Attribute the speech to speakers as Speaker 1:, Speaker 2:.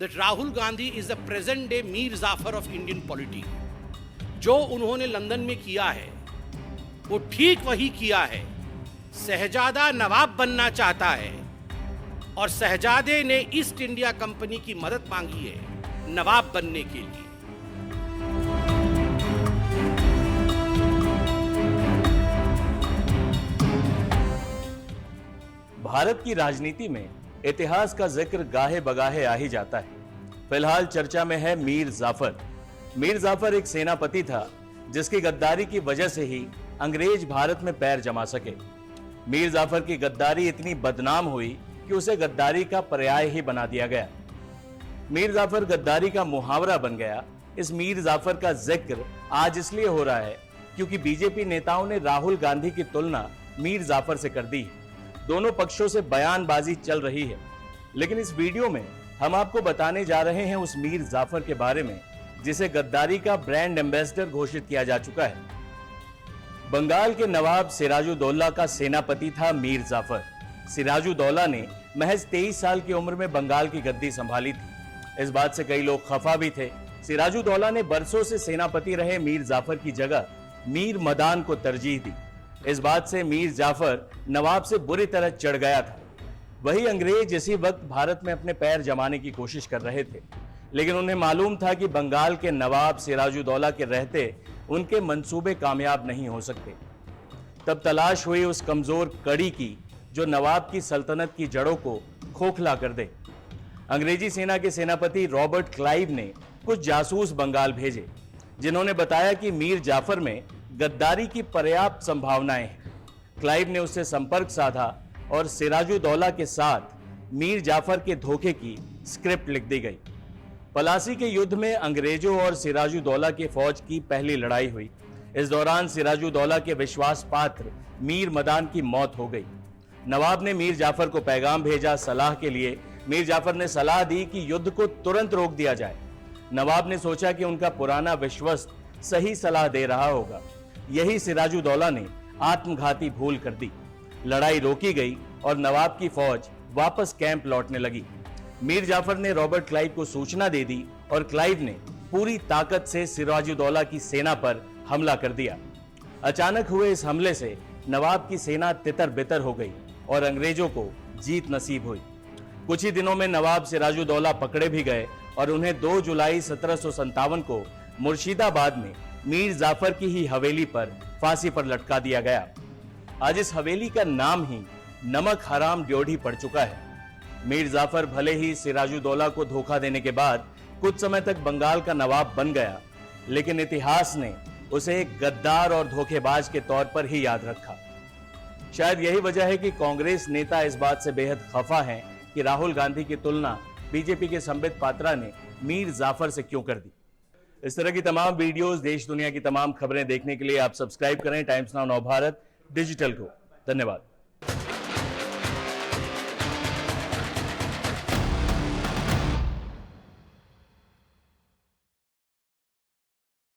Speaker 1: that Rahul Gandhi is the present day Mir Jafar of Indian polity. जो उन्होंने London में किया है वो ठीक वही किया है। शहजादा नवाब बनना चाहता है और शहजादे ने ईस्ट इंडिया कंपनी की मदद मांगी है नवाब बनने के लिए।
Speaker 2: भारत की राजनीति में इतिहास का जिक्र गाहे बगाहे आ ही जाता है। फिलहाल चर्चा में है मीर जाफर। मीर जाफर एक सेनापति था जिसकी गद्दारी की वजह से ही अंग्रेज भारत में पैर जमा सके। मीर जाफर की गद्दारी इतनी बदनाम हुई कि उसे गद्दारी का पर्याय ही बना दिया गया। मीर जाफर गद्दारी का मुहावरा बन गया। इस मीर जाफर का जिक्र आज इसलिए हो रहा है क्योंकि बीजेपी नेताओं ने राहुल गांधी की तुलना मीर जाफर से कर दी है। दोनों पक्षों से बयानबाजी चल रही है, लेकिन इस वीडियो में हम आपको बताने जा रहे हैं उस मीर जाफर के बारे में जिसे गद्दारी का ब्रांड एम्बेसडर घोषित किया जा चुका है। बंगाल के नवाब सिराजुद्दौला का सेनापति था मीर जाफर। सिराजुद्दौला ने महज 23 साल की उम्र में बंगाल की गद्दी संभाली थी। इस बात से कई लोग खफा भी थे। सिराजुद्दौला ने बरसों से सेनापति रहे मीर जाफर की जगह मीर मदान को तरजीह दी। इस बात से मीर जाफर नवाब से बुरी तरह चढ़ गया था। वही अंग्रेज इसी वक्त भारत में अपने पैर जमाने की कोशिश कर रहे थे, लेकिन उन्हें मालूम था कि बंगाल के नवाब सिराजुद्दौला के रहते उनके मंसूबे कामयाब नहीं हो सकते। तब तलाश हुई उस कमजोर कड़ी की जो नवाब की सल्तनत की जड़ों को खोखला कर दे। अंग्रेजी सेना के सेनापति रॉबर्ट क्लाइव ने कुछ जासूस बंगाल भेजे जिन्होंने बताया कि मीर जाफर में गद्दारी की पर्याप्त संभावनाएं हैं। क्लाइव ने उससे संपर्क साधा और सिराजुद्दौला के साथ मीर जाफर के धोखे की स्क्रिप्ट लिख दी गई। पलासी के युद्ध में अंग्रेजों और सिराजुद्दौला के फौज की पहली लड़ाई हुई। इस दौरान सिराजुद्दौला के विश्वास पात्र मीर मदान की मौत हो गई। नवाब ने मीर जाफर को पैगाम भेजा सलाह के लिए। मीर जाफर ने सलाह दी कि युद्ध को तुरंत रोक दिया जाए। नवाब ने सोचा कि उनका पुराना विश्वस्त सही सलाह दे रहा होगा। यही सिराजुद्दौला ने आत्मघाती भूल कर दी। लड़ाई रोकी गई और नवाब की फौज वापस कैंप लौटने लगी। मीर जाफर ने रॉबर्ट क्लाइव को सूचना दे दी और क्लाइव ने पूरी ताकत से सिराजुद्दौला की सेना पर हमला कर दिया। अचानक हुए इस हमले से नवाब की सेना तितर बितर हो गई और अंग्रेजों को जीत नसीब हुई। कुछ ही दिनों में नवाब सिराजुद्दौला पकड़े भी गए और उन्हें 2 जुलाई 1757 को मुर्शिदाबाद में मीर जाफर की ही हवेली पर फांसी पर लटका दिया गया। आज इस हवेली का नाम ही नमक हराम ड्योढ़ी पड़ चुका है। मीर जाफर भले ही सिराजुद्दौला को धोखा देने के बाद कुछ समय तक बंगाल का नवाब बन गया, लेकिन इतिहास ने उसे एक गद्दार और धोखेबाज के तौर पर ही याद रखा। शायद यही वजह है कि कांग्रेस नेता इस बात से बेहद खफा हैं कि राहुल गांधी की तुलना बीजेपी के संबित पात्रा ने मीर जाफर से क्यों कर दी। इस तरह की तमाम वीडियोस, देश दुनिया की तमाम खबरें देखने के लिए आप सब्सक्राइब करें टाइम्स नाउ नवभारत डिजिटल को। धन्यवाद।